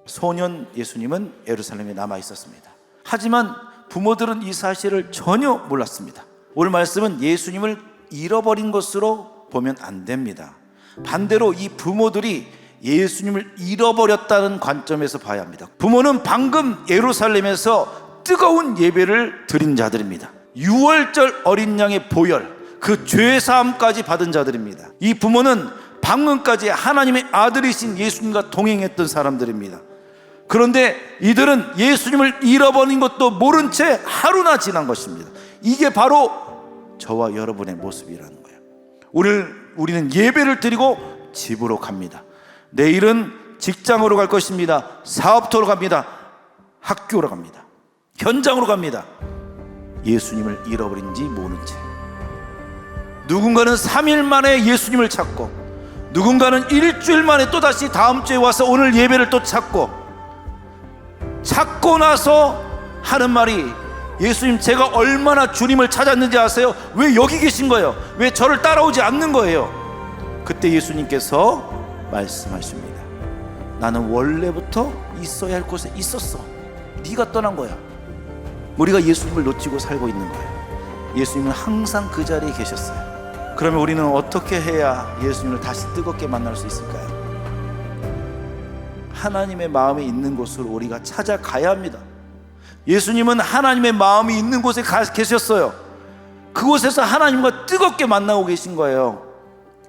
소년 예수님은 예루살렘에 남아 있었습니다. 하지만 부모들은 이 사실을 전혀 몰랐습니다. 오늘 말씀은 예수님을 잃어버린 것으로 보면 안 됩니다. 반대로 이 부모들이 예수님을 잃어버렸다는 관점에서 봐야 합니다. 부모는 방금 예루살렘에서 뜨거운 예배를 드린 자들입니다. 6월절 어린 양의 보혈, 그 죄사함까지 받은 자들입니다. 이 부모는 방금까지 하나님의 아들이신 예수님과 동행했던 사람들입니다. 그런데 이들은 예수님을 잃어버린 것도 모른 채 하루나 지난 것입니다. 이게 바로 저와 여러분의 모습이라는 거예요. 우리는 예배를 드리고 집으로 갑니다. 내일은 직장으로 갈 것입니다. 사업터로 갑니다. 학교로 갑니다. 현장으로 갑니다. 예수님을 잃어버린지 모른 채. 누군가는 3일 만에 예수님을 찾고, 누군가는 일주일 만에 또다시 다음 주에 와서 오늘 예배를 또 찾고 나서 하는 말이, 예수님, 제가 얼마나 주님을 찾았는지 아세요? 왜 여기 계신 거예요? 왜 저를 따라오지 않는 거예요? 그때 예수님께서 말씀하십니다. 나는 원래부터 있어야 할 곳에 있었어. 네가 떠난 거야. 우리가 예수님을 놓치고 살고 있는 거예요. 예수님은 항상 그 자리에 계셨어요. 그러면 우리는 어떻게 해야 예수님을 다시 뜨겁게 만날 수 있을까요? 하나님의 마음이 있는 곳으로 우리가 찾아가야 합니다. 예수님은 하나님의 마음이 있는 곳에 계셨어요. 그곳에서 하나님과 뜨겁게 만나고 계신 거예요.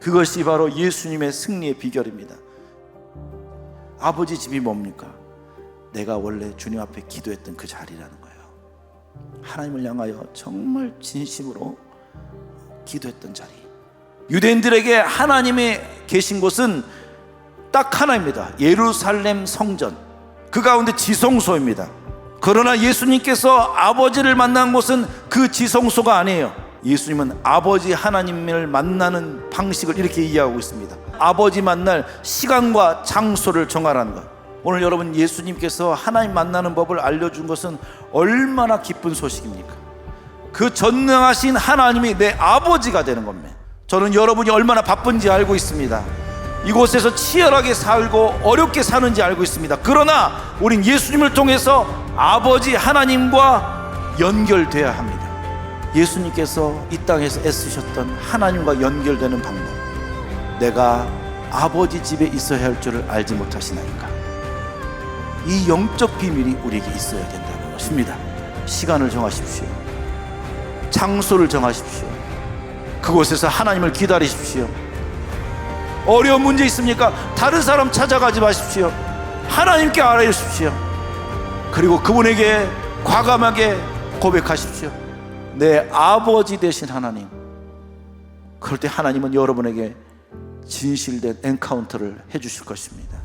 그것이 바로 예수님의 승리의 비결입니다. 아버지 집이 뭡니까? 내가 원래 주님 앞에 기도했던 그 자리라는 거예요. 하나님을 향하여 정말 진심으로 기도했던 자리. 유대인들에게 하나님이 계신 곳은 딱 하나입니다. 예루살렘 성전, 그 가운데 지성소입니다. 그러나 예수님께서 아버지를 만난 곳은 그 지성소가 아니에요. 예수님은 아버지 하나님을 만나는 방식을 이렇게 이해하고 있습니다. 아버지 만날 시간과 장소를 정하라는 것. 오늘 여러분, 예수님께서 하나님 만나는 법을 알려준 것은 얼마나 기쁜 소식입니까? 그 전능하신 하나님이 내 아버지가 되는 겁니다. 저는 여러분이 얼마나 바쁜지 알고 있습니다. 이곳에서 치열하게 살고 어렵게 사는지 알고 있습니다. 그러나 우린 예수님을 통해서 아버지 하나님과 연결돼야 합니다. 예수님께서 이 땅에서 애쓰셨던 하나님과 연결되는 방법, 내가 아버지 집에 있어야 할 줄을 알지 못하시나이까? 이 영적 비밀이 우리에게 있어야 된다는 것입니다. 시간을 정하십시오. 장소를 정하십시오. 그곳에서 하나님을 기다리십시오. 어려운 문제 있습니까? 다른 사람 찾아가지 마십시오. 하나님께 알아주십시오. 그리고 그분에게 과감하게 고백하십시오. 내 아버지 되신 하나님. 그럴 때 하나님은 여러분에게 진실된 엔카운터를 해주실 것입니다.